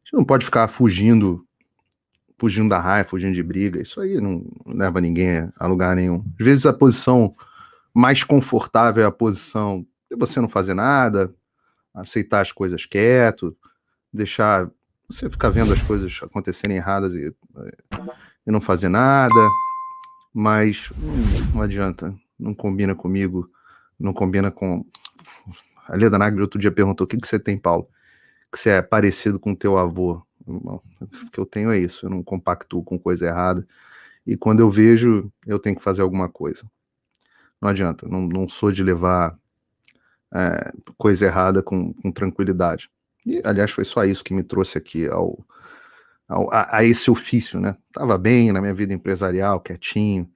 gente não pode ficar fugindo da raiva, fugindo de briga. Isso aí não leva ninguém a lugar nenhum. Às vezes a posição mais confortável é a posição de você não fazer nada, aceitar as coisas quieto, deixar você ficar vendo as coisas acontecerem erradas e não fazer nada, mas não adianta, não combina comigo, não combina com... A Leda Nagli outro dia perguntou: o que você tem, Paulo? Que você é parecido com teu avô. O que eu tenho é isso, eu não compactuo com coisa errada, e quando eu vejo, eu tenho que fazer alguma coisa. Não adianta, não sou de levar coisa errada com tranquilidade. E, aliás, foi só isso que me trouxe aqui a esse ofício, né? Tava bem na minha vida empresarial, quietinho.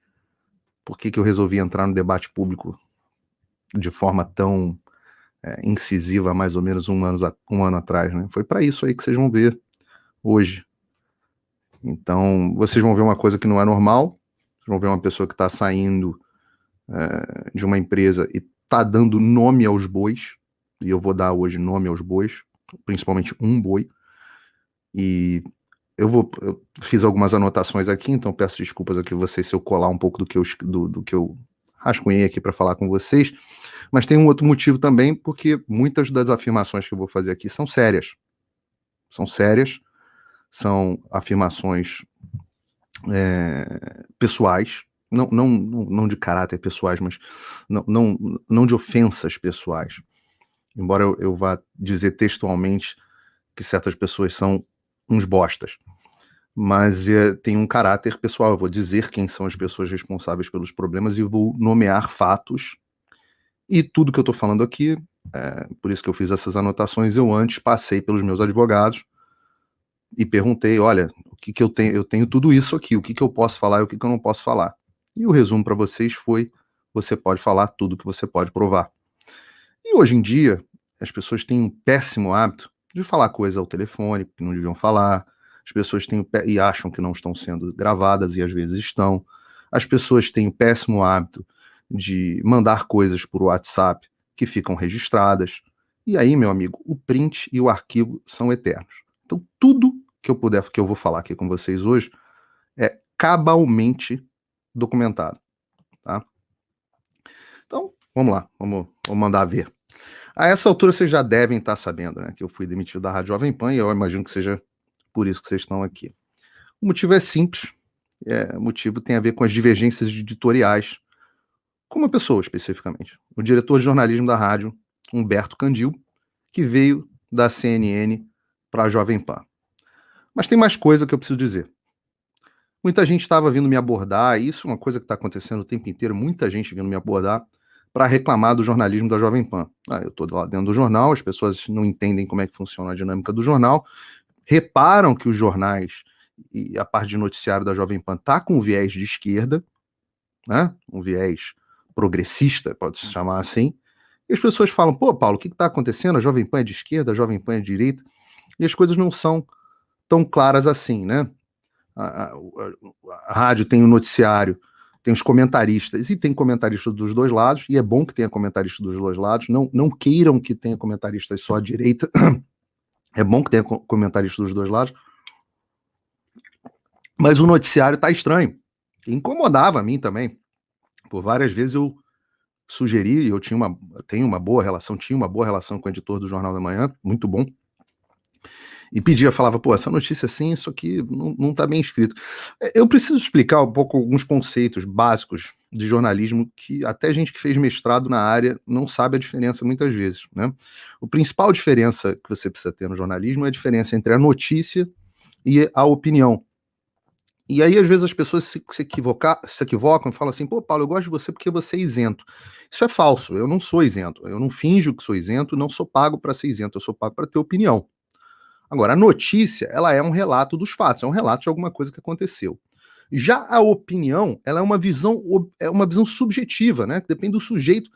Por que eu resolvi entrar no debate público de forma tão incisiva, mais ou menos um ano atrás, né? Foi para isso aí que vocês vão ver hoje. Então, vocês vão ver uma coisa que não é normal, vocês vão ver uma pessoa que está saindo de uma empresa e está dando nome aos bois, e eu vou dar hoje nome aos bois, principalmente um boi, e eu fiz algumas anotações aqui, então peço desculpas aqui a vocês se eu colar um pouco do que eu rascunhei aqui para falar com vocês, mas tem um outro motivo também, porque muitas das afirmações que eu vou fazer aqui são sérias, são afirmações pessoais, não de caráter pessoais, mas não de ofensas pessoais, embora eu vá dizer textualmente que certas pessoas são uns bostas, mas tem um caráter pessoal. Eu vou dizer quem são as pessoas responsáveis pelos problemas e vou nomear fatos, e tudo que eu estou falando aqui, por isso que eu fiz essas anotações, eu antes passei pelos meus advogados e perguntei: olha, o que eu tenho? Eu tenho tudo isso aqui, o que eu posso falar e o que eu não posso falar. E o resumo para vocês foi: você pode falar tudo que você pode provar. E hoje em dia, as pessoas têm um péssimo hábito de falar coisas ao telefone que não deviam falar, as pessoas têm e acham que não estão sendo gravadas e às vezes estão, as pessoas têm o péssimo hábito de mandar coisas por WhatsApp que ficam registradas, e aí, meu amigo, o print e o arquivo são eternos. Então, tudo que eu vou falar aqui com vocês hoje é cabalmente documentado, tá? Então, vamos lá, vamos mandar ver. A essa altura vocês já devem estar sabendo, né, que eu fui demitido da Rádio Jovem Pan, e eu imagino que seja por isso que vocês estão aqui. O motivo é simples, o motivo tem a ver com as divergências editoriais com uma pessoa especificamente, o diretor de jornalismo da rádio, Humberto Candil, que veio da CNN para a Jovem Pan. Mas tem mais coisa que eu preciso dizer. Muita gente estava vindo me abordar, e isso é uma coisa que está acontecendo o tempo inteiro, muita gente vindo me abordar para reclamar do jornalismo da Jovem Pan. Eu estou lá dentro do jornal, as pessoas não entendem como é que funciona a dinâmica do jornal, reparam que os jornais e a parte de noticiário da Jovem Pan está com um viés de esquerda, né? Um viés progressista, pode-se chamar assim, e as pessoas falam: pô, Paulo, o que está acontecendo? A Jovem Pan é de esquerda, a Jovem Pan é de direita, e as coisas não são tão claras assim, né? A rádio tem o noticiário, tem os comentaristas, e tem comentaristas dos dois lados, e é bom que tenha comentaristas dos dois lados, não queiram que tenha comentaristas só à direita, é bom que tenha comentaristas dos dois lados, mas o noticiário tá estranho, incomodava a mim também, por várias vezes eu sugeri, eu tinha uma boa relação com o editor do Jornal da Manhã, muito bom, e pedia, falava: pô, essa notícia assim, isso aqui não tá bem escrito. Eu preciso explicar um pouco alguns conceitos básicos de jornalismo que até gente que fez mestrado na área não sabe a diferença muitas vezes, né? A principal diferença que você precisa ter no jornalismo é a diferença entre a notícia e a opinião. E aí, às vezes, as pessoas se equivocam e falam assim: pô, Paulo, eu gosto de você porque você é isento. Isso é falso, eu não sou isento, eu não finjo que sou isento, não sou pago para ser isento, eu sou pago para ter opinião. Agora, a notícia, ela é um relato dos fatos, é um relato de alguma coisa que aconteceu. Já a opinião, ela é uma visão subjetiva, né? Que depende do sujeito,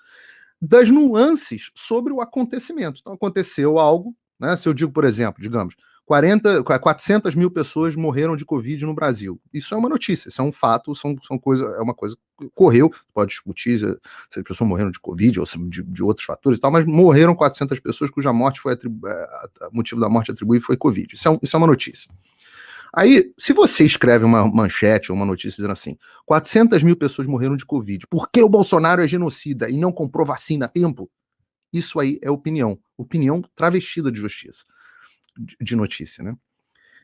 das nuances sobre o acontecimento. Então, aconteceu algo, né? Se eu digo, por exemplo, digamos, 400 mil pessoas morreram de Covid no Brasil. Isso é uma notícia, isso é um fato, é uma coisa que ocorreu, pode discutir se as pessoas morreram de Covid ou de outros fatores e tal, mas morreram 400 pessoas cuja morte foi motivo da morte atribuído foi Covid. Isso é uma notícia. Aí, se você escreve uma manchete ou uma notícia dizendo assim, 400 mil pessoas morreram de Covid, por que o Bolsonaro é genocida e não comprou vacina a tempo? Isso aí é opinião travestida de justiça, de notícia, né?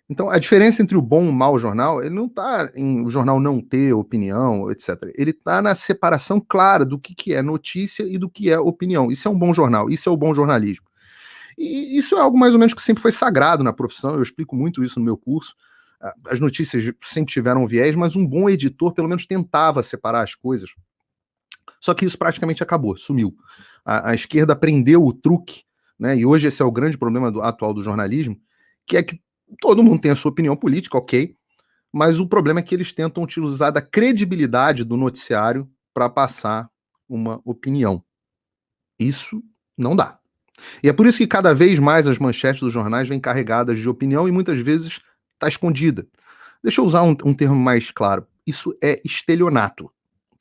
Então, a diferença entre o bom e o mau jornal, ele não está em o jornal não ter opinião, etc. Ele está na separação clara do que é notícia e do que é opinião. Isso é um bom jornal, isso é o bom jornalismo. E isso é algo mais ou menos que sempre foi sagrado na profissão, eu explico muito isso no meu curso. As notícias sempre tiveram viés, mas um bom editor pelo menos tentava separar as coisas. Só que isso praticamente acabou, sumiu. A esquerda aprendeu o truque, né? E hoje esse é o grande problema atual do jornalismo, que é que todo mundo tem a sua opinião política, ok, mas o problema é que eles tentam utilizar da credibilidade do noticiário para passar uma opinião. Isso não dá. E é por isso que cada vez mais as manchetes dos jornais vêm carregadas de opinião e muitas vezes está escondida. Deixa eu usar um termo mais claro. Isso é estelionato.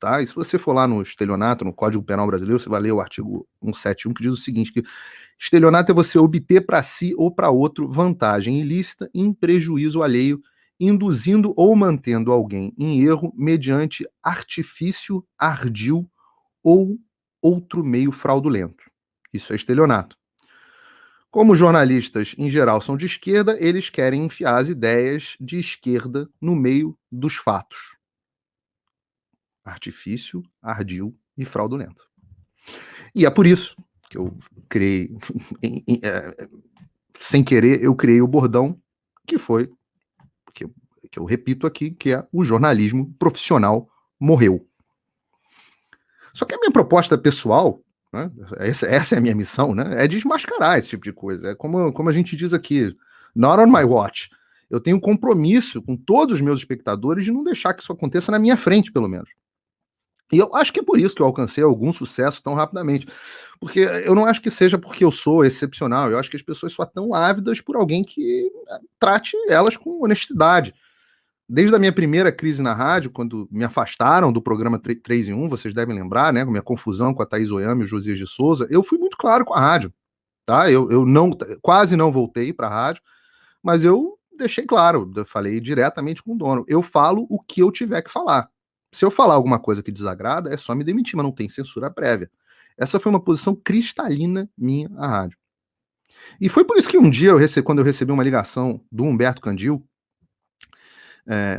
Tá? E se você for lá no estelionato, no Código Penal Brasileiro, você vai ler o artigo 171, que diz o seguinte, que estelionato é você obter para si ou para outro vantagem ilícita em prejuízo alheio, induzindo ou mantendo alguém em erro mediante artifício ardil ou outro meio fraudulento. Isso é estelionato. Como jornalistas, em geral, são de esquerda, eles querem enfiar as ideias de esquerda no meio dos fatos. Artifício, ardil e fraudulento. E é por isso que eu criei, sem querer, eu criei o bordão, que foi, que eu repito aqui, que é o jornalismo profissional morreu. Só que a minha proposta pessoal, né, essa é a minha missão, né, é desmascarar esse tipo de coisa. É como a gente diz aqui, not on my watch. Eu tenho um compromisso com todos os meus espectadores de não deixar que isso aconteça na minha frente, pelo menos. E eu acho que é por isso que eu alcancei algum sucesso tão rapidamente. Porque eu não acho que seja porque eu sou excepcional, eu acho que as pessoas só estão ávidas por alguém que trate elas com honestidade. Desde a minha primeira crise na rádio, quando me afastaram do programa 3 em 1, vocês devem lembrar, né, com a minha confusão com a Thaís Oyama e o Josias de Souza, eu fui muito claro com a rádio, tá? Eu não, quase não voltei para a rádio, mas eu deixei claro, eu falei diretamente com o dono, eu falo o que eu tiver que falar. Se eu falar alguma coisa que desagrada, é só me demitir, mas não tem censura prévia. Essa foi uma posição cristalina minha à rádio. E foi por isso que um dia, quando eu recebi uma ligação do Humberto Candil,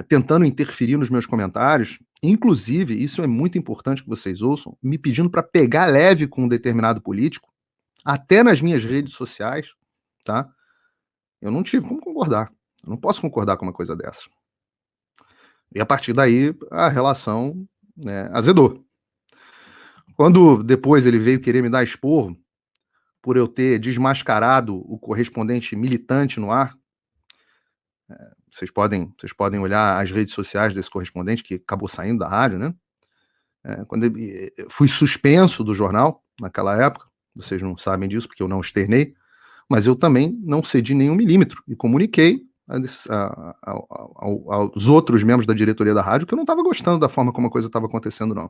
tentando interferir nos meus comentários, inclusive, isso é muito importante que vocês ouçam, me pedindo para pegar leve com um determinado político, até nas minhas redes sociais, tá? Eu não tive como concordar. Eu não posso concordar com uma coisa dessa. E a partir daí, a relação, né, azedou. Quando depois ele veio querer me dar esporro por eu ter desmascarado o correspondente militante no ar, vocês podem olhar as redes sociais desse correspondente que acabou saindo da rádio, né? Quando fui suspenso do jornal naquela época, vocês não sabem disso porque eu não externei, mas eu também não cedi nenhum milímetro e comuniquei aos outros membros da diretoria da rádio que eu não estava gostando da forma como a coisa estava acontecendo, não.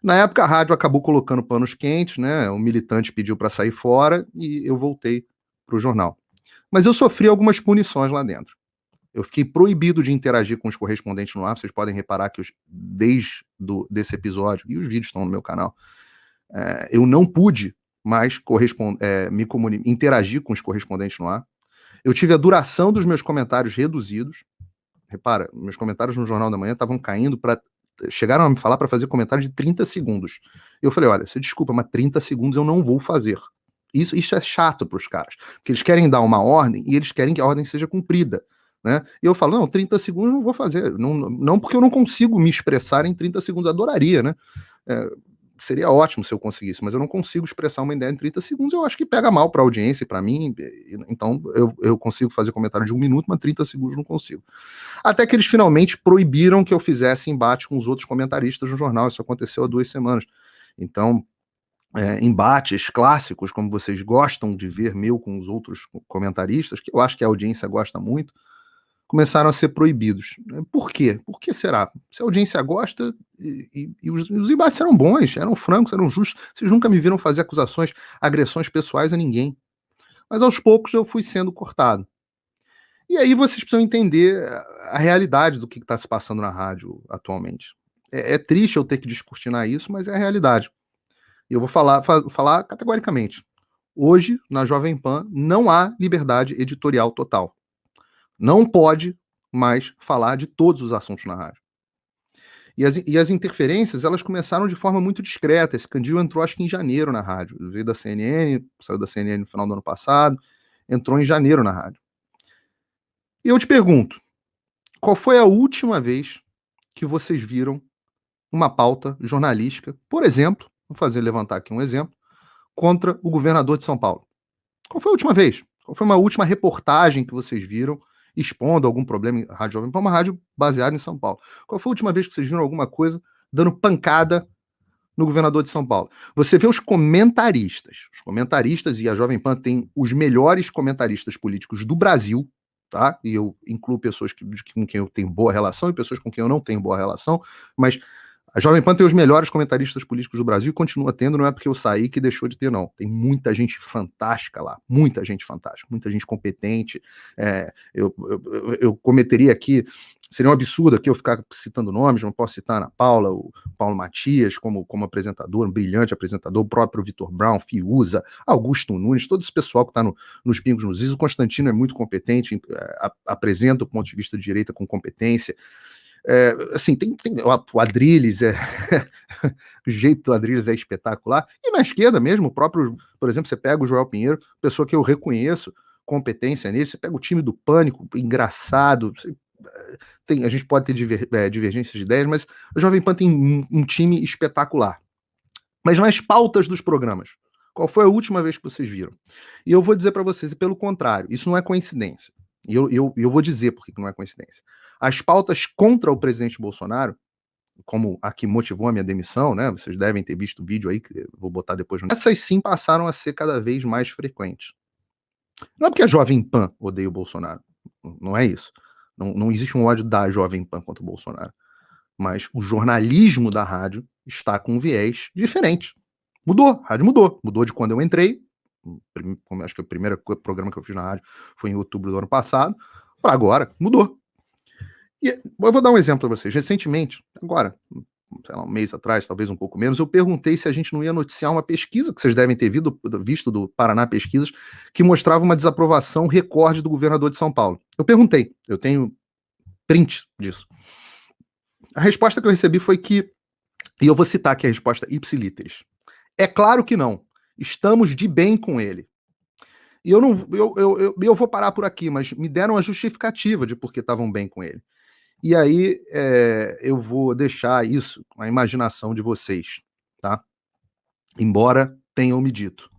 Na época, a rádio acabou colocando panos quentes, né? O militante pediu para sair fora e eu voltei para o jornal. Mas eu sofri algumas punições lá dentro. Eu fiquei proibido de interagir com os correspondentes no ar. Vocês podem reparar que desde desse episódio, e os vídeos estão no meu canal, eu não pude mais interagir com os correspondentes no ar. Eu tive a duração dos meus comentários reduzidos. Repara, meus comentários no Jornal da Manhã estavam caindo para... Chegaram a me falar para fazer comentário de 30 segundos. Eu falei, olha, você desculpa, mas 30 segundos eu não vou fazer. Isso é chato para os caras, porque eles querem dar uma ordem e eles querem que a ordem seja cumprida. Né? E eu falo, não, 30 segundos eu não vou fazer. Não porque eu não consigo me expressar em 30 segundos, adoraria, né? Seria ótimo se eu conseguisse, mas eu não consigo expressar uma ideia em 30 segundos, eu acho que pega mal para a audiência e para mim, então eu consigo fazer comentário de 1 minuto, mas 30 segundos não consigo. Até que eles finalmente proibiram que eu fizesse embate com os outros comentaristas no jornal, isso aconteceu há 2 semanas. Então, embates clássicos, como vocês gostam de ver meu com os outros comentaristas, que eu acho que a audiência gosta muito, começaram a ser proibidos. Por quê? Por que será? Se a audiência gosta, e os embates eram bons, eram francos, eram justos, vocês nunca me viram fazer acusações, agressões pessoais a ninguém. Mas aos poucos eu fui sendo cortado. E aí vocês precisam entender a realidade do que está se passando na rádio atualmente. É triste eu ter que descortinar isso, mas é a realidade. E eu vou falar categoricamente. Hoje, na Jovem Pan, não há liberdade editorial total. Não pode mais falar de todos os assuntos na rádio. E as interferências, elas começaram de forma muito discreta. Esse Candil entrou, acho que em janeiro na rádio. Veio da CNN, saiu da CNN no final do ano passado, entrou em janeiro na rádio. E eu te pergunto, qual foi a última vez que vocês viram uma pauta jornalística, por exemplo, levantar aqui um exemplo, contra o governador de São Paulo? Qual foi a última vez? Qual foi uma última reportagem que vocês viram expondo algum problema em Rádio Jovem Pan, uma rádio baseada em São Paulo? Qual foi a última vez que vocês viram alguma coisa dando pancada no governador de São Paulo? Você vê os comentaristas, e a Jovem Pan tem os melhores comentaristas políticos do Brasil, tá? E eu incluo pessoas com quem eu tenho boa relação e pessoas com quem eu não tenho boa relação, mas a Jovem Pan tem os melhores comentaristas políticos do Brasil e continua tendo, não é porque eu saí que deixou de ter, não. Tem muita gente fantástica lá, muita gente fantástica, muita gente competente. Eu cometeria aqui, seria um absurdo aqui eu ficar citando nomes, não posso citar a Ana Paula, o Paulo Matias como apresentador, um brilhante apresentador, o próprio Vitor Brown, Fiuza, Augusto Nunes, todo esse pessoal que está nos Pingos nos Is. O Constantino é muito competente, apresenta o ponto de vista de direita com competência. Assim, tem o Adrilles, o jeito do Adrilles é espetacular, e na esquerda mesmo, o próprio, por exemplo, você pega o Joel Pinheiro, pessoa que eu reconheço competência nele, você pega o time do Pânico, engraçado, a gente pode ter divergências de ideias, mas a Jovem Pan tem um time espetacular. Mas nas pautas dos programas, qual foi a última vez que vocês viram? E eu vou dizer para vocês, e pelo contrário, isso não é coincidência. E eu vou dizer por que não é coincidência. As pautas contra o presidente Bolsonaro, como a que motivou a minha demissão, né? Vocês devem ter visto o vídeo aí, que eu vou botar depois. Essas sim passaram a ser cada vez mais frequentes. Não é porque a Jovem Pan odeia o Bolsonaro. Não é isso. Não existe um ódio da Jovem Pan contra o Bolsonaro. Mas o jornalismo da rádio está com um viés diferente. Mudou, a rádio mudou. Mudou de quando eu entrei. Acho que o primeiro programa que eu fiz na rádio foi em outubro do ano passado. Para agora, mudou. E eu vou dar um exemplo para vocês. Recentemente, agora, sei lá, um mês atrás, talvez um pouco menos, eu perguntei se a gente não ia noticiar uma pesquisa, que vocês devem ter visto do Paraná Pesquisas, que mostrava uma desaprovação recorde do governador de São Paulo. Eu perguntei, eu tenho print disso. A resposta que eu recebi foi que, e eu vou citar aqui a resposta ipsiliteris, é claro que não, estamos de bem com ele. E eu vou parar por aqui, mas me deram a justificativa de por que estavam bem com ele. E aí eu vou deixar isso à imaginação de vocês, tá? Embora tenham me dito.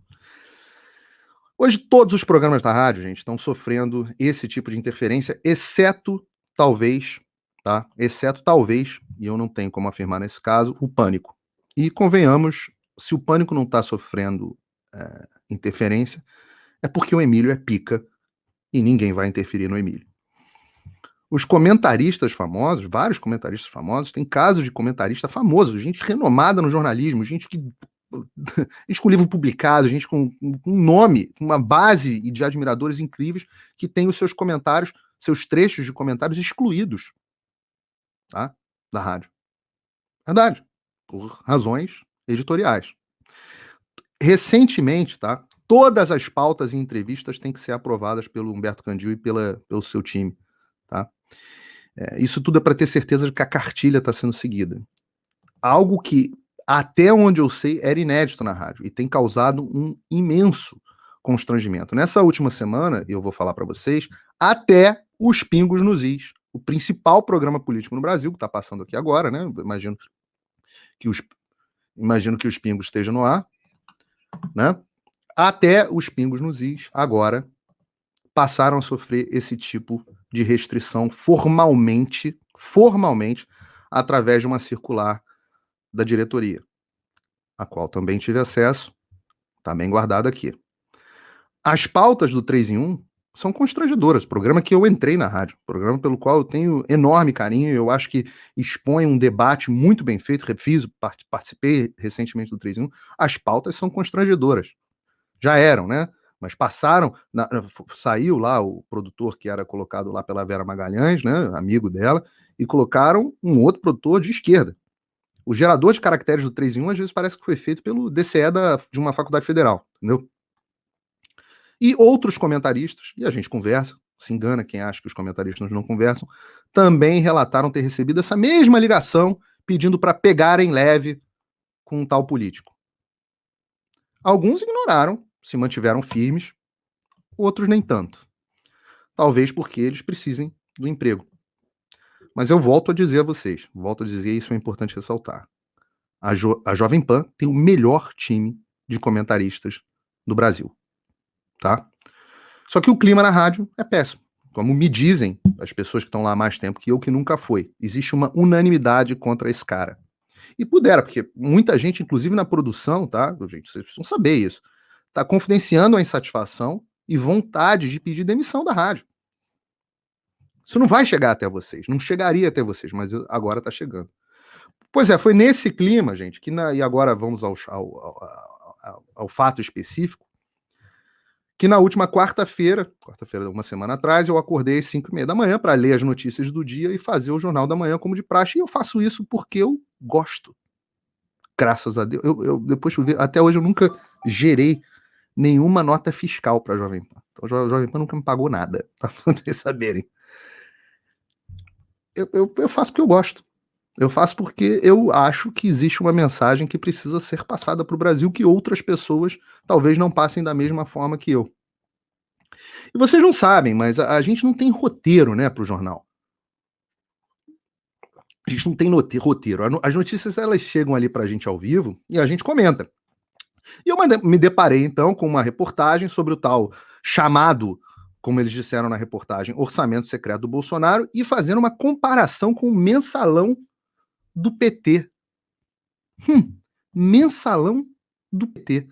Hoje todos os programas da rádio, gente, estão sofrendo esse tipo de interferência, exceto talvez, tá? Exceto talvez, e eu não tenho como afirmar nesse caso, o Pânico. E convenhamos, se o Pânico não está sofrendo interferência, é porque o Emílio é pica e ninguém vai interferir no Emílio. Os comentaristas famosos, vários comentaristas famosos, tem casos de comentarista famoso, gente renomada no jornalismo, gente com livro publicado, gente com um nome, uma base de admiradores incríveis que tem os seus comentários, seus trechos de comentários excluídos, tá? Da rádio. Verdade. Por razões editoriais. Recentemente, tá? Todas as pautas e entrevistas têm que ser aprovadas pelo Humberto Candil e pelo seu time, tá? Isso tudo é para ter certeza de que a cartilha está sendo seguida. Algo que, até onde eu sei, era inédito na rádio e tem causado um imenso constrangimento. Nessa última semana, eu vou falar para vocês, até os Pingos nos Is, o principal programa político no Brasil, que está passando aqui agora, né? Imagino que os Pingos estejam no ar, né? Até os Pingos nos Is, agora, passaram a sofrer esse tipo de restrição formalmente, através de uma circular da diretoria. a qual também tive acesso, está bem guardada aqui. As pautas do 3 em 1 são constrangedoras. Programa que eu entrei na rádio, programa pelo qual eu tenho enorme carinho, eu acho que expõe um debate muito bem feito, participei recentemente do 3 em 1. As pautas são constrangedoras. Já eram, né? Mas passaram, saiu lá o produtor que era colocado lá pela Vera Magalhães, né, amigo dela, e colocaram um outro produtor de esquerda. O gerador de caracteres do 3 em 1 às vezes parece que foi feito pelo DCE de uma faculdade federal, entendeu? E outros comentaristas, e a gente conversa, se engana quem acha que os comentaristas não conversam, também relataram ter recebido essa mesma ligação pedindo para pegarem leve com um tal político. Alguns ignoraram, se mantiveram firmes, outros nem tanto. Talvez porque eles precisem do emprego. Mas eu volto a dizer a vocês, volto a dizer, isso é importante ressaltar. A Jovem Pan tem o melhor time de comentaristas do Brasil, tá? Só que o clima na rádio é péssimo. Como me dizem as pessoas que estão lá há mais tempo que eu, que nunca foi. Existe uma unanimidade contra esse cara. E pudera, porque muita gente, inclusive na produção, tá? Gente, vocês precisam saber isso. Tá confidenciando a insatisfação e vontade de pedir demissão da rádio. Isso não vai chegar até vocês, não chegaria até vocês, mas agora está chegando. Pois é, foi nesse clima, gente, que e agora vamos ao fato específico, que na última quarta-feira, uma semana atrás, eu acordei às 5h30 da manhã para ler as notícias do dia e fazer o Jornal da Manhã como de praxe, e eu faço isso porque eu gosto. Graças a Deus. Depois até hoje eu nunca gerei nenhuma nota fiscal para a Jovem Pan. Então, a Jovem Pan nunca me pagou nada, para vocês saberem. Eu faço porque eu gosto. Eu faço porque eu acho que existe uma mensagem que precisa ser passada para o Brasil que outras pessoas talvez não passem da mesma forma que eu. E vocês não sabem, mas a gente não tem roteiro, né, para o jornal. A gente não tem roteiro. As notícias, elas chegam ali para a gente ao vivo e a gente comenta. E eu me deparei, então, com uma reportagem sobre o tal chamado, como eles disseram na reportagem, orçamento secreto do Bolsonaro, e fazendo uma comparação com o mensalão do PT. Mensalão do PT.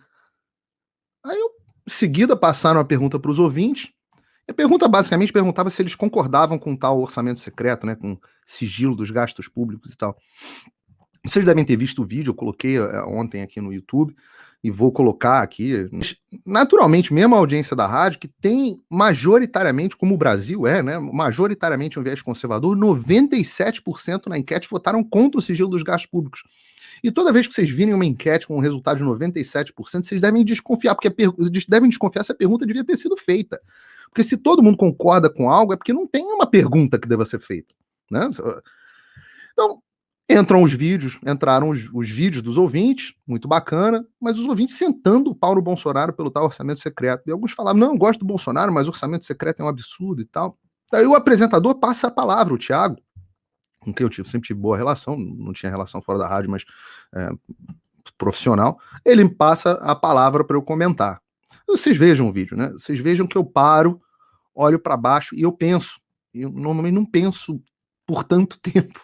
Aí eu, em seguida, passaram a pergunta para os ouvintes. A pergunta basicamente perguntava se eles concordavam com tal orçamento secreto, né, com sigilo dos gastos públicos e tal. Vocês devem ter visto o vídeo, eu coloquei ontem aqui no YouTube e vou colocar aqui. Naturalmente, mesmo a audiência da rádio, que tem majoritariamente, como o Brasil é, né, majoritariamente um viés conservador, 97% na enquete votaram contra o sigilo dos gastos públicos. E toda vez que vocês virem uma enquete com um resultado de 97%, vocês devem desconfiar, porque devem desconfiar se a pergunta devia ter sido feita. Porque se todo mundo concorda com algo, é porque não tem uma pergunta que deva ser feita, né? Então, entraram os vídeos dos ouvintes, muito bacana, mas os ouvintes sentando o pau no Bolsonaro pelo tal orçamento secreto. E alguns falavam, não, eu gosto do Bolsonaro, mas orçamento secreto é um absurdo e tal. Daí o apresentador passa a palavra, o Thiago, com quem eu sempre tive boa relação, não tinha relação fora da rádio, mas profissional, ele passa a palavra para eu comentar. Vocês vejam o vídeo, né? Vocês vejam que eu paro, olho para baixo e eu penso. Eu normalmente não penso por tanto tempo.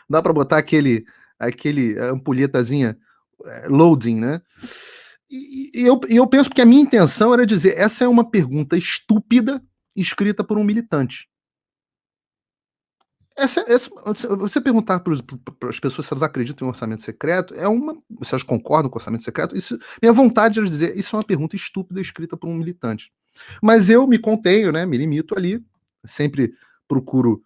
Dá para botar aquele ampulhetazinha loading, né? E eu penso que a minha intenção era dizer, essa é uma pergunta estúpida escrita por um militante. Você perguntar para as pessoas se elas acreditam em orçamento secreto, se elas concordam com o orçamento secreto, minha vontade é dizer, isso é uma pergunta estúpida escrita por um militante. Mas eu me contenho, né, me limito ali, sempre procuro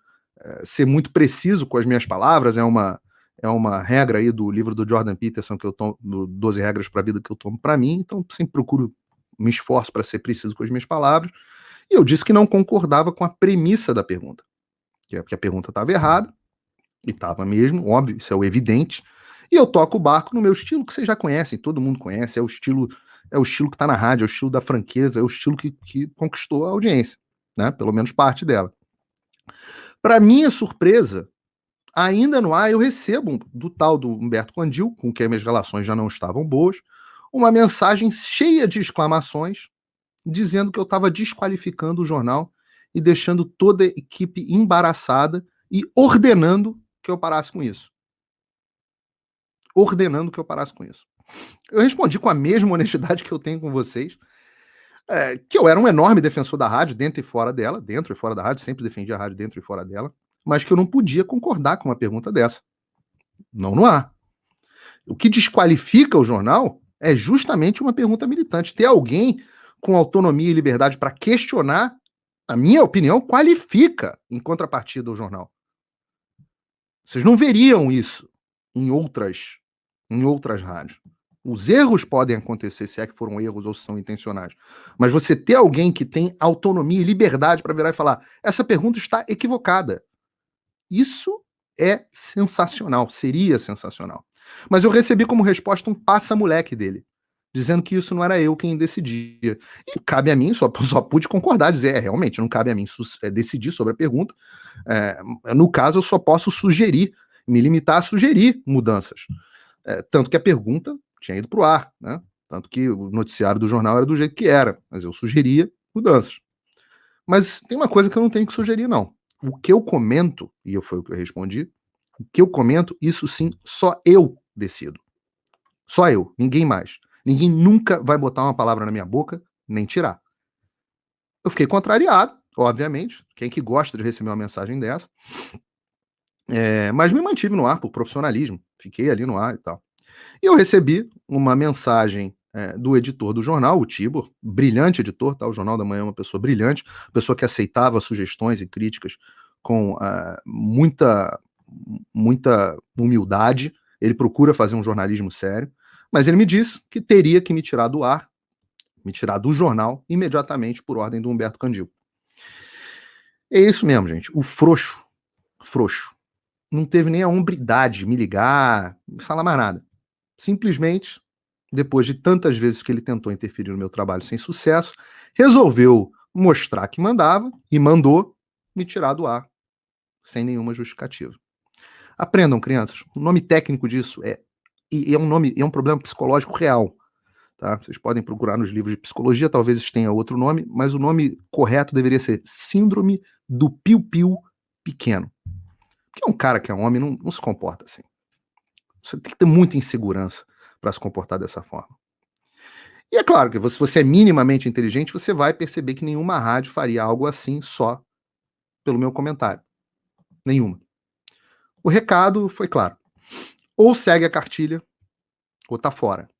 ser muito preciso com as minhas palavras, é uma regra aí do livro do Jordan Peterson, que eu tomo, do 12 regras para a vida, que eu tomo para mim, então sempre procuro, me esforço para ser preciso com as minhas palavras, e eu disse que não concordava com a premissa da pergunta. Que a pergunta estava errada, e estava mesmo, óbvio, isso é o evidente, e eu toco o barco no meu estilo, que vocês já conhecem, todo mundo conhece, é o estilo que está na rádio, é o estilo da franqueza, é o estilo que conquistou a audiência, né? Pelo menos parte dela. Para minha surpresa, ainda no ar eu recebo do tal do Humberto Quandil, com quem minhas relações já não estavam boas, uma mensagem cheia de exclamações, dizendo que eu estava desqualificando o jornal e deixando toda a equipe embaraçada e ordenando que eu parasse com isso. ordenando que eu parasse com isso. Eu respondi com a mesma honestidade que eu tenho com vocês, que eu era um enorme defensor da rádio, dentro e fora dela, dentro e fora da rádio, sempre defendi a rádio dentro e fora dela, mas que eu não podia concordar com uma pergunta dessa. Não no ar. O que desqualifica o jornal é justamente uma pergunta militante. Ter alguém com autonomia e liberdade para questionar, na minha opinião, qualifica em contrapartida o jornal. Vocês não veriam isso em outras rádios. Os erros podem acontecer, se é que foram erros ou se são intencionais. Mas você ter alguém que tem autonomia e liberdade para virar e falar: essa pergunta está equivocada. Isso é sensacional, seria sensacional. Mas eu recebi como resposta um passa-moleque dele, dizendo que isso não era eu quem decidia. E cabe a mim, só pude concordar, dizer, realmente, não cabe a mim decidir sobre a pergunta. No caso, eu só posso sugerir, me limitar a sugerir mudanças. Tanto que a pergunta tinha ido para o ar, né? Tanto que o noticiário do jornal era do jeito que era, mas eu sugeria mudanças. Mas tem uma coisa que eu não tenho que sugerir, não. O que eu comento, e foi o que eu respondi, o que eu comento, isso sim, só eu decido. Só eu, ninguém mais. Ninguém nunca vai botar uma palavra na minha boca, nem tirar. Eu fiquei contrariado, obviamente. Quem que gosta de receber uma mensagem dessa? Mas me mantive no ar por profissionalismo. Fiquei ali no ar e tal. E eu recebi uma mensagem do editor do jornal, o Tibor, brilhante editor, tá? O Jornal da Manhã é uma pessoa brilhante, pessoa que aceitava sugestões e críticas com muita humildade. Ele procura fazer um jornalismo sério, mas ele me disse que teria que me tirar do ar, me tirar do jornal, imediatamente por ordem do Humberto Candil. É isso mesmo, gente. O frouxo, não teve nem a hombridade me ligar, me falar mais nada. Simplesmente, depois de tantas vezes que ele tentou interferir no meu trabalho sem sucesso, resolveu mostrar que mandava e mandou me tirar do ar, sem nenhuma justificativa. Aprendam, crianças. O nome técnico disso é um problema psicológico real. Tá? Vocês podem procurar nos livros de psicologia, talvez tenha outro nome, mas o nome correto deveria ser Síndrome do Piu-Piu Pequeno. Porque um cara que é homem não se comporta assim. Você tem que ter muita insegurança para se comportar dessa forma. E é claro que se você é minimamente inteligente, você vai perceber que nenhuma rádio faria algo assim só pelo meu comentário. Nenhuma. O recado foi claro. Ou segue a cartilha, ou tá fora.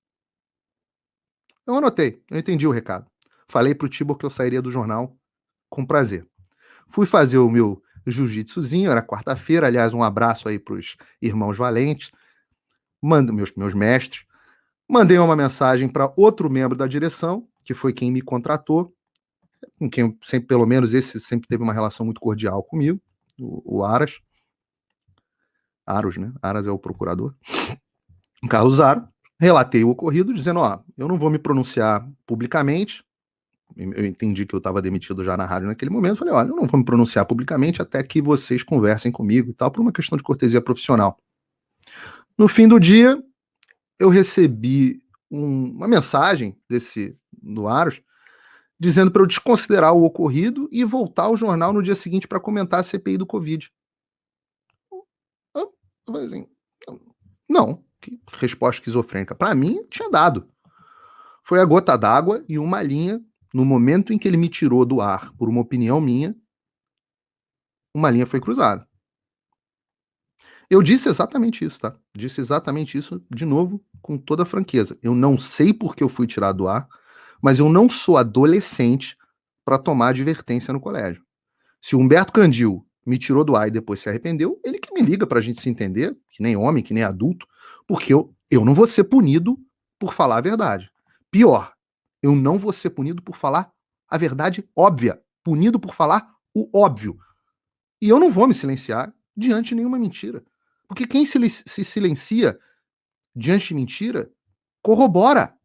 Eu anotei, eu entendi o recado. Falei pro Tibor que eu sairia do jornal com prazer. Fui fazer o meu jiu-jitsuzinho, era quarta-feira, aliás, um abraço aí pros irmãos valentes, meus mestres. Mandei uma mensagem para outro membro da direção, que foi quem me contratou, com quem eu sempre, pelo menos esse sempre teve uma relação muito cordial comigo, o Aras. Aros, né? Aras é o procurador. O Carlos Aro. Relatei o ocorrido, dizendo, eu não vou me pronunciar publicamente. Eu entendi que eu estava demitido já na rádio naquele momento. Falei, olha, eu não vou me pronunciar publicamente até que vocês conversem comigo e tal, por uma questão de cortesia profissional. No fim do dia, eu recebi uma mensagem do Aros, dizendo para eu desconsiderar o ocorrido e voltar ao jornal no dia seguinte para comentar a CPI do Covid. Eu falei assim, não, que resposta esquizofrênica. Para mim, tinha dado. Foi a gota d'água e uma linha, no momento em que ele me tirou do ar por uma opinião minha, uma linha foi cruzada. Eu disse exatamente isso, tá? Disse exatamente isso, de novo, com toda franqueza. Eu não sei por que eu fui tirado do ar, mas eu não sou adolescente para tomar advertência no colégio. Se o Humberto Candil me tirou do ar e depois se arrependeu, ele que me liga pra gente se entender, que nem homem, que nem adulto, porque eu não vou ser punido por falar a verdade. Pior, eu não vou ser punido por falar a verdade óbvia, punido por falar o óbvio. E eu não vou me silenciar diante de nenhuma mentira. Porque quem se silencia diante de mentira, corrobora.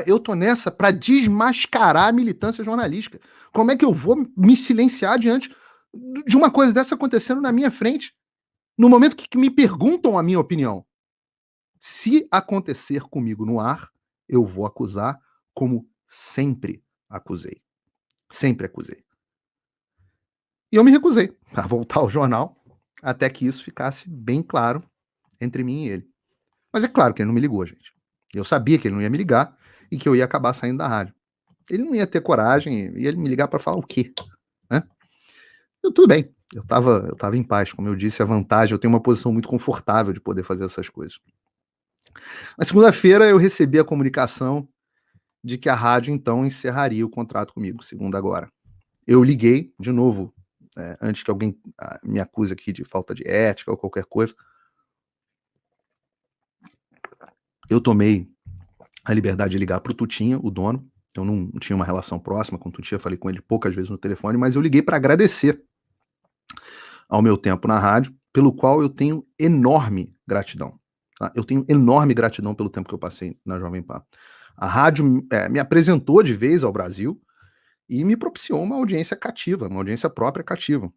Eu tô nessa para desmascarar a militância jornalística. Como é que eu vou me silenciar diante de uma coisa dessa acontecendo na minha frente, no momento que me perguntam a minha opinião? Se acontecer comigo no ar, eu vou acusar como sempre acusei. Sempre acusei. E eu me recusei a voltar ao jornal até que isso ficasse bem claro entre mim e ele. Mas é claro que ele não me ligou, gente. Eu sabia que ele não ia me ligar e que eu ia acabar saindo da rádio. Ele não ia ter coragem, ia me ligar para falar o quê, né? Tudo bem, eu tava em paz, como eu disse, a vantagem, eu tenho uma posição muito confortável de poder fazer essas coisas. Na segunda-feira eu recebi a comunicação de que a rádio então encerraria o contrato comigo, segundo agora. Eu liguei de novo, antes que alguém me acuse aqui de falta de ética ou qualquer coisa. Eu tomei a liberdade de ligar para o Tutinha, o dono. Eu não tinha uma relação próxima com o Tutinha, falei com ele poucas vezes no telefone, mas eu liguei para agradecer ao meu tempo na rádio, pelo qual eu tenho enorme gratidão. Tá? Eu tenho enorme gratidão pelo tempo que eu passei na Jovem Pan. A rádio me apresentou de vez ao Brasil e me propiciou uma audiência cativa, uma audiência própria cativa.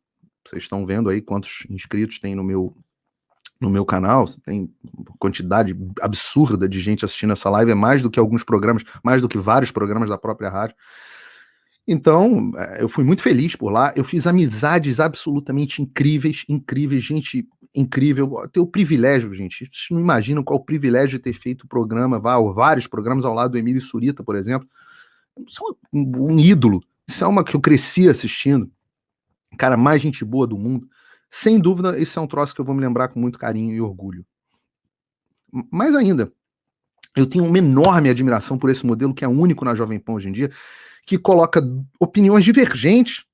Vocês estão vendo aí quantos inscritos tem no meu canal, tem quantidade absurda de gente assistindo essa live, é mais do que alguns programas, mais do que vários programas da própria rádio. Então, eu fui muito feliz por lá, eu fiz amizades absolutamente incríveis, gente incrível. Eu tenho o privilégio, gente, vocês não imaginam qual o privilégio de ter feito o programa, vários programas ao lado do Emílio Surita, por exemplo. Isso é um ídolo, isso é uma que eu cresci assistindo, cara mais gente boa do mundo. Sem dúvida, esse é um troço que eu vou me lembrar com muito carinho e orgulho. Mais ainda, eu tenho uma enorme admiração por esse modelo que é único na Jovem Pan hoje em dia, que coloca opiniões divergentes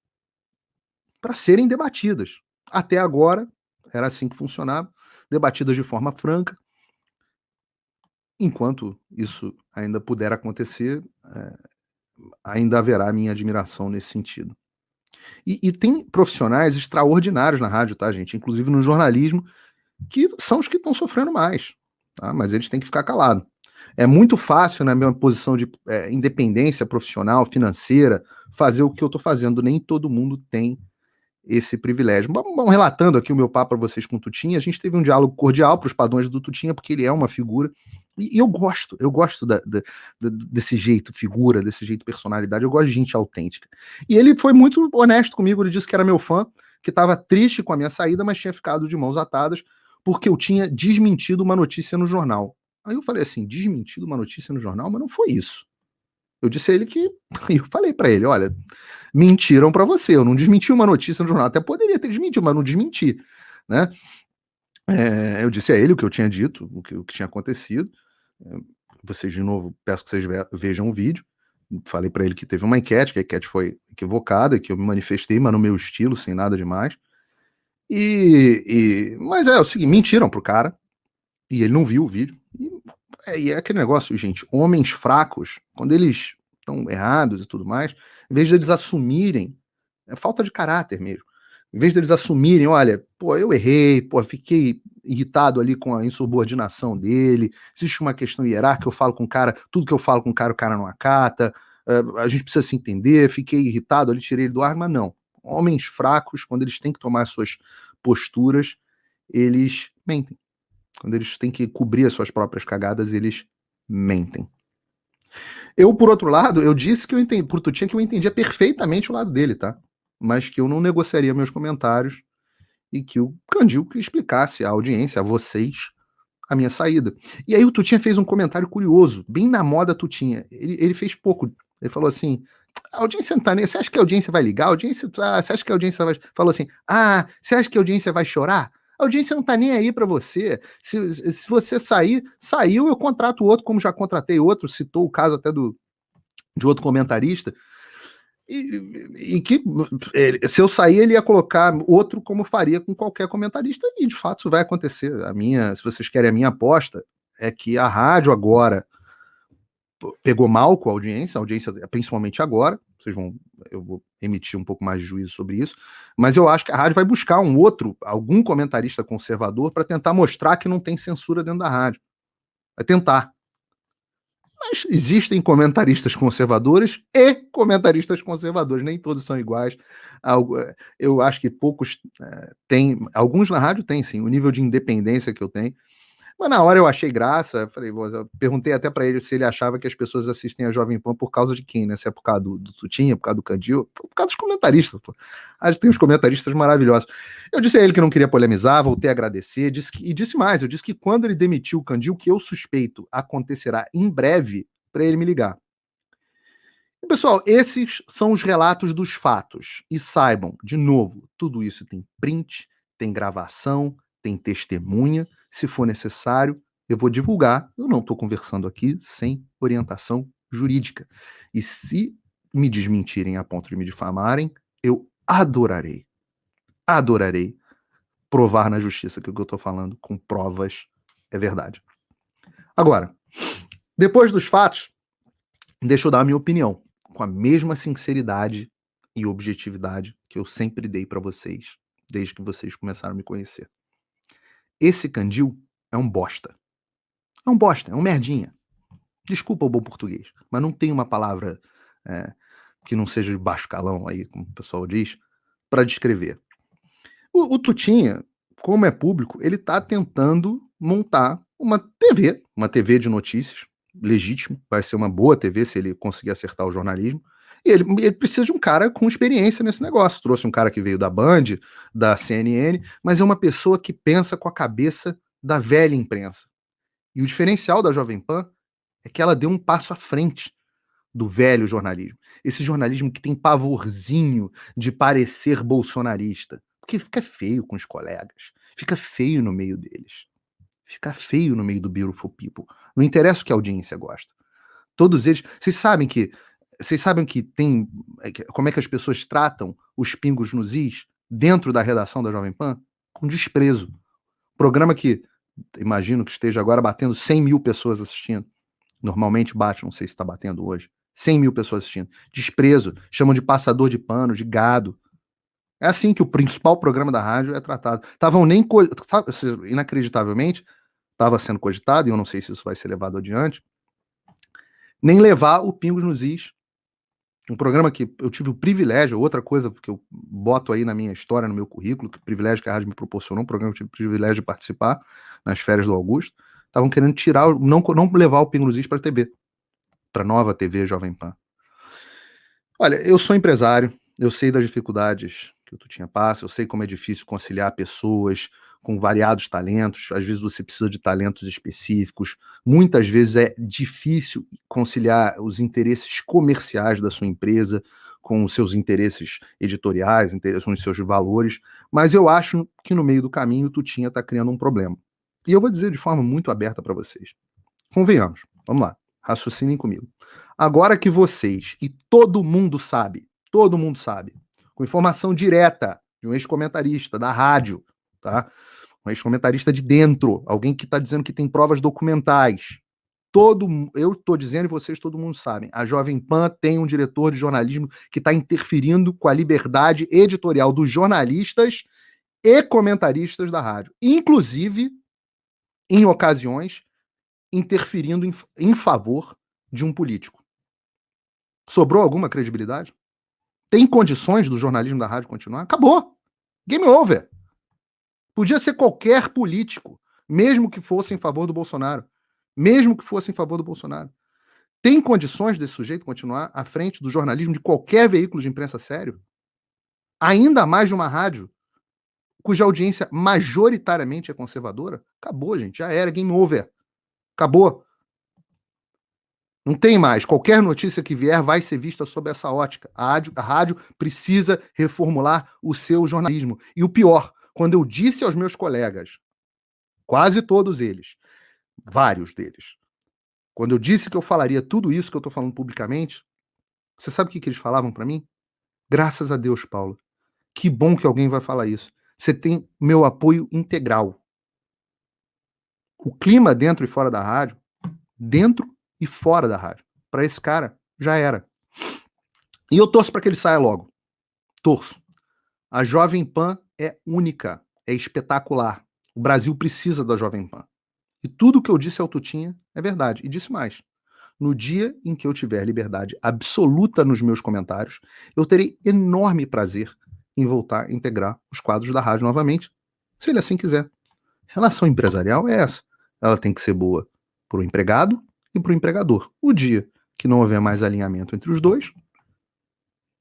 para serem debatidas. Até agora, era assim que funcionava, debatidas de forma franca. Enquanto isso ainda puder acontecer, ainda haverá minha admiração nesse sentido. E tem profissionais extraordinários na rádio, tá, gente? Inclusive no jornalismo, que são os que estão sofrendo mais, tá? Mas eles têm que ficar calados. É muito fácil, na minha posição de independência profissional, financeira, fazer o que eu estou fazendo. Nem todo mundo tem esse privilégio. Bom, relatando aqui o meu papo para vocês com o Tutinha, a gente teve um diálogo cordial para os padrões do Tutinha, porque ele é uma figura, e eu gosto desse jeito figura, desse jeito personalidade, eu gosto de gente autêntica. E ele foi muito honesto comigo, ele disse que era meu fã, que estava triste com a minha saída, mas tinha ficado de mãos atadas, porque eu tinha desmentido uma notícia no jornal. Aí eu falei assim, desmentido uma notícia no jornal? Mas não foi isso. Eu disse a ele que, eu falei para ele, olha, mentiram para você, eu não desmenti uma notícia no jornal, até poderia ter desmentido, mas não desmenti, né? Eu disse a ele o que eu tinha dito, o que tinha acontecido. Vocês, de novo, peço que vocês vejam o vídeo. Falei para ele que teve uma enquete, que a enquete foi equivocada, que eu me manifestei, mas no meu estilo, sem nada demais. Mas é o seguinte, mentiram pro cara, e ele não viu o vídeo. E é aquele negócio, gente, homens fracos, quando eles estão errados e tudo mais, em vez de eles assumirem, é falta de caráter mesmo. Em vez de eles assumirem, olha, pô, eu errei, pô, fiquei irritado ali com a insubordinação dele, existe uma questão hierárquica, eu falo com o cara, tudo que eu falo com o cara não acata, a gente precisa se entender, fiquei irritado ali, tirei ele do ar, mas não. Homens fracos, quando eles têm que tomar suas posturas, eles mentem. Quando eles têm que cobrir as suas próprias cagadas, eles mentem. Eu, por outro lado, eu disse que eu entendi, pro Tutinha, que eu entendia perfeitamente o lado dele, tá? Mas que eu não negociaria meus comentários e que o Candil que explicasse à audiência, a vocês, a minha saída. E aí o Tutinha fez um comentário curioso, bem na moda Tutinha. Ele fez pouco. Ele falou assim, a audiência não tá nem... Você acha que a audiência vai ligar? Você acha que a audiência vai... Falou assim, você acha que a audiência vai chorar? A audiência não tá nem aí para você. Se você sair, saiu, eu contrato outro, como já contratei outro, citou o caso até de outro comentarista, e que se eu sair, ele ia colocar outro como faria com qualquer comentarista, e de fato isso vai acontecer. Se vocês querem a minha aposta, é que a rádio agora pegou mal com a audiência, principalmente agora, eu vou emitir um pouco mais de juízo sobre isso, mas eu acho que a rádio vai buscar algum comentarista conservador para tentar mostrar que não tem censura dentro da rádio. Vai tentar. Mas existem comentaristas conservadores e comentaristas conservadores, nem todos são iguais. Eu acho que poucos têm, alguns na rádio têm sim, o nível de independência que eu tenho, Mas na hora eu achei graça, falei, eu perguntei até para ele se ele achava que as pessoas assistem a Jovem Pan por causa de quem, né? Se é por causa do Tutinha, por causa do Candil, por causa dos comentaristas, pô. Tem uns comentaristas maravilhosos. Eu disse a ele que não queria polemizar, voltei a agradecer, e disse mais, eu disse que quando ele demitiu o Candil, que eu suspeito acontecerá em breve, para ele me ligar. E, pessoal, esses são os relatos dos fatos. E saibam, de novo, tudo isso tem print, tem gravação, tem testemunha. Se for necessário, eu vou divulgar. Eu não estou conversando aqui sem orientação jurídica. E se me desmentirem a ponto de me difamarem, eu adorarei provar na justiça que o que eu estou falando com provas é verdade. Agora, depois dos fatos, deixa eu dar a minha opinião, com a mesma sinceridade e objetividade que eu sempre dei para vocês, desde que vocês começaram a me conhecer. Esse Candil é um bosta. É um bosta, é um merdinha. Desculpa o bom português, mas não tem uma palavra que não seja de baixo calão, aí, como o pessoal diz, para descrever. O Tutinha, como é público, ele está tentando montar uma TV de notícias, legítimo, vai ser uma boa TV se ele conseguir acertar o jornalismo, e ele precisa de um cara com experiência nesse negócio. Trouxe um cara que veio da Band, da CNN, mas é uma pessoa que pensa com a cabeça da velha imprensa. E o diferencial da Jovem Pan é que ela deu um passo à frente do velho jornalismo. Esse jornalismo que tem pavorzinho de parecer bolsonarista. Porque fica feio com os colegas. Fica feio no meio deles. Fica feio no meio do beautiful people. Não interessa o que a audiência gosta. Todos eles... Vocês sabem que tem... Como é que as pessoas tratam os pingos nos is dentro da redação da Jovem Pan? Com desprezo. Programa que, imagino que esteja agora batendo 100 mil pessoas assistindo. Normalmente bate, não sei se está batendo hoje. 100 mil pessoas assistindo. Desprezo. Chamam de passador de pano, de gado. É assim que o principal programa da rádio é tratado. Estavam nem... Inacreditavelmente, estava sendo cogitado, e eu não sei se isso vai ser levado adiante, nem levar o Pingos nos Is. Um programa que eu tive o privilégio, outra coisa que eu boto aí na minha história, no meu currículo, que o privilégio que a rádio me proporcionou, um programa que eu tive o privilégio de participar nas férias do Augusto, estavam querendo tirar, não levar o Pingos nos Is para a TV, para a nova TV Jovem Pan. Olha, eu sou empresário, eu sei das dificuldades que o Tutinha passa, eu sei como é difícil conciliar pessoas com variados talentos, às vezes você precisa de talentos específicos, muitas vezes é difícil conciliar os interesses comerciais da sua empresa com os seus interesses editoriais, com os seus valores, mas eu acho que no meio do caminho o Tutinha está criando um problema. E eu vou dizer de forma muito aberta para vocês. Convenhamos, vamos lá, raciocinem comigo. Agora que vocês, e todo mundo sabe, com informação direta de um ex-comentarista da rádio, tá? Um ex-comentarista de dentro, alguém que está dizendo que tem provas documentais. Eu estou dizendo e vocês, todo mundo sabem, a Jovem Pan tem um diretor de jornalismo que está interferindo com a liberdade editorial dos jornalistas e comentaristas da rádio. Inclusive, em ocasiões, interferindo em favor de um político. Sobrou alguma credibilidade? Tem condições do jornalismo da rádio continuar? Acabou. Game over. Podia ser qualquer político, mesmo que fosse em favor do Bolsonaro. Tem condições desse sujeito continuar à frente do jornalismo de qualquer veículo de imprensa sério? Ainda mais de uma rádio cuja audiência majoritariamente é conservadora? Acabou, gente. Já era. Game over. Acabou. Não tem mais. Qualquer notícia que vier vai ser vista sob essa ótica. A rádio precisa reformular o seu jornalismo. E o pior, quando eu disse aos meus colegas, quase todos eles, vários deles, quando eu disse que eu falaria tudo isso que eu estou falando publicamente, você sabe o que eles falavam para mim? Graças a Deus, Paulo. Que bom que alguém vai falar isso. Você tem meu apoio integral. O clima dentro e fora da rádio, para esse cara, já era. E eu torço para que ele saia logo. Torço. A Jovem Pan é única, é espetacular. O Brasil precisa da Jovem Pan. E tudo o que eu disse ao Tutinha é verdade. E disse mais. No dia em que eu tiver liberdade absoluta nos meus comentários, eu terei enorme prazer em voltar a integrar os quadros da rádio novamente, se ele assim quiser. Relação empresarial é essa. ela tem que ser boa para o empregado e para o empregador. O dia que não houver mais alinhamento entre os dois,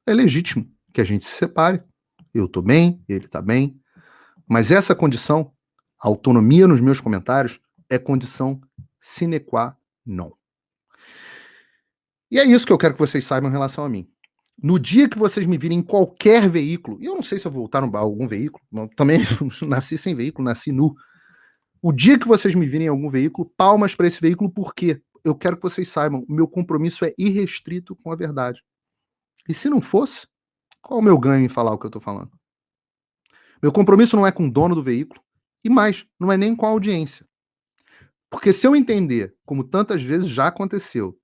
é legítimo que a gente se separe. Eu estou bem, ele está bem. Mas essa condição, a autonomia nos meus comentários, é condição sine qua non. E é isso que eu quero que vocês saibam em relação a mim. No dia que vocês me virem em qualquer veículo, e eu não sei se eu vou voltar a algum veículo, também nasci sem veículo, nasci nu. O dia que vocês me virem em algum veículo, palmas para esse veículo, porque eu quero que vocês saibam, o meu compromisso é irrestrito com a verdade. E se não fosse, qual o meu ganho em falar o que eu estou falando? Meu compromisso não é com o dono do veículo, e mais, não é nem com a audiência. Porque se eu entender, como tantas vezes já aconteceu,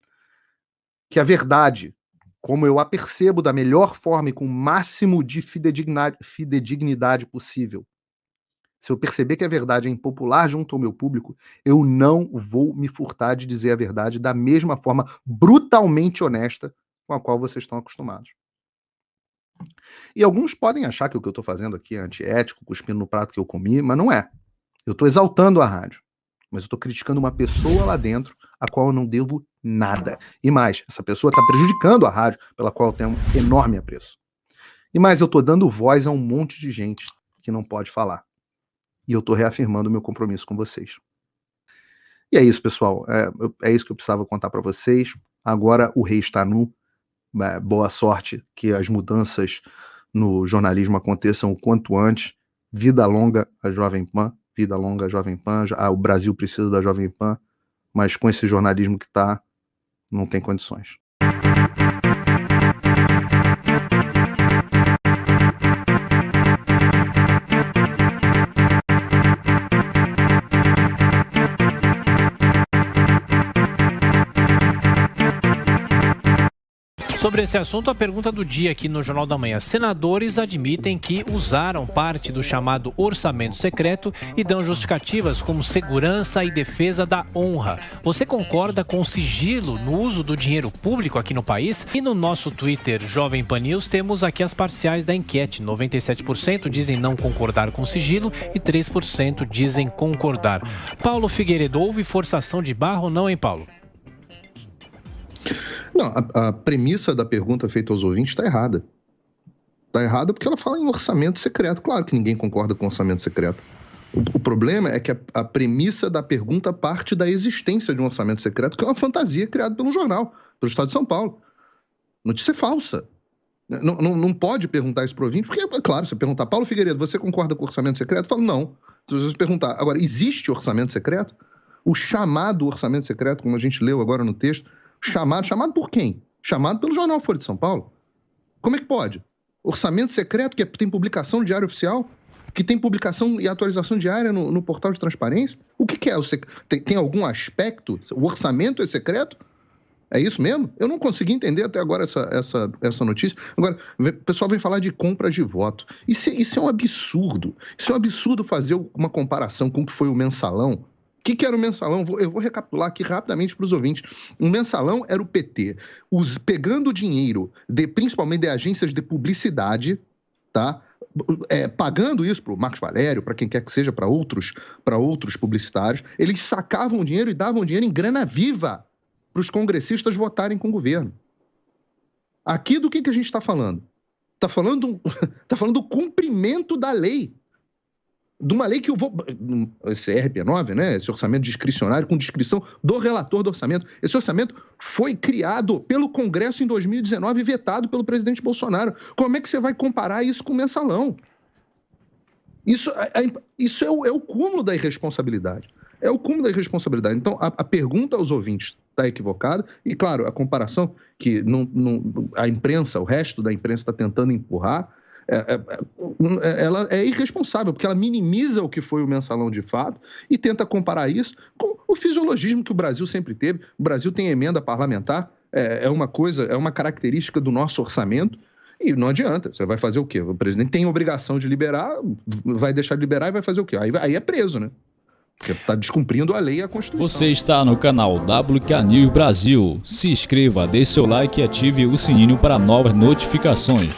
que a verdade, como eu a percebo da melhor forma e com o máximo de fidedignidade possível, se eu perceber que a verdade é impopular junto ao meu público, eu não vou me furtar de dizer a verdade da mesma forma brutalmente honesta com a qual vocês estão acostumados. E alguns podem achar que o que eu estou fazendo aqui é antiético, cuspindo no prato que eu comi, mas não é. Eu estou exaltando a rádio, mas eu estou criticando uma pessoa lá dentro a qual eu não devo nada. E mais, essa pessoa está prejudicando a rádio, pela qual eu tenho um enorme apreço. E mais, eu estou dando voz a um monte de gente que não pode falar. E eu estou reafirmando o meu compromisso com vocês. E é isso, pessoal. É isso que eu precisava contar para vocês. Agora o rei está nu. Boa sorte que as mudanças no jornalismo aconteçam o quanto antes. Vida longa a Jovem Pan. Vida longa a Jovem Pan. O Brasil precisa da Jovem Pan. Mas com esse jornalismo que está, não tem condições. Sobre esse assunto, a pergunta do dia aqui no Jornal da Manhã. Senadores admitem que usaram parte do chamado orçamento secreto e dão justificativas como segurança e defesa da honra. Você concorda com o sigilo no uso do dinheiro público aqui no país? E no nosso Twitter Jovem Pan News temos aqui as parciais da enquete. 97% dizem não concordar com o sigilo e 3% dizem concordar. Paulo Figueiredo, houve forçação de barra ou não, hein, Paulo? Não, a premissa da pergunta feita aos ouvintes está errada. Está errada porque ela fala em orçamento secreto. Claro que ninguém concorda com orçamento secreto. O problema é que a premissa da pergunta parte da existência de um orçamento secreto, que é uma fantasia criada pelo jornal, pelo Estado de São Paulo. Notícia falsa. Não pode perguntar isso para o ouvinte, porque, é claro, se perguntar, Paulo Figueiredo, você concorda com o orçamento secreto? Fala, não. Se você perguntar, agora, existe orçamento secreto? O chamado orçamento secreto, como a gente leu agora no texto, chamado por quem? Chamado pelo jornal Folha de São Paulo. Como é que pode? Orçamento secreto que tem publicação no Diário Oficial, que tem publicação e atualização diária no portal de transparência? O que é? Tem algum aspecto? O orçamento é secreto? É isso mesmo? Eu não consegui entender até agora essa notícia. Agora, o pessoal vem falar de compra de voto. Isso é um absurdo. Isso é um absurdo fazer uma comparação com o que foi o mensalão. O que era o mensalão? Eu vou recapitular aqui rapidamente para os ouvintes. O mensalão era o PT pegando dinheiro, principalmente de agências de publicidade, tá? Pagando isso para o Marcos Valério, para quem quer que seja, para outros publicitários. Eles sacavam dinheiro e davam dinheiro em grana viva para os congressistas votarem com o governo. Aqui do que a gente está falando? Está falando do cumprimento da lei. De uma lei que esse RP9, né, esse orçamento discricionário, com descrição do relator do orçamento. Esse orçamento foi criado pelo Congresso em 2019 e vetado pelo presidente Bolsonaro. Como é que você vai comparar isso com o mensalão? Isso é o cúmulo da irresponsabilidade. É o cúmulo da irresponsabilidade. Então, a pergunta aos ouvintes está equivocada. E, claro, a comparação que a imprensa, o resto da imprensa está tentando empurrar, ela é irresponsável, porque ela minimiza o que foi o mensalão de fato e tenta comparar isso com o fisiologismo que o Brasil sempre teve. O Brasil tem emenda parlamentar, é uma característica do nosso orçamento, e não adianta. Você vai fazer o quê? O presidente tem obrigação de liberar, vai deixar de liberar e vai fazer o quê? Aí é preso, né? Porque está descumprindo a lei e a Constituição. Você está no canal WK News Brasil. Se inscreva, deixe seu like e ative o sininho para novas notificações.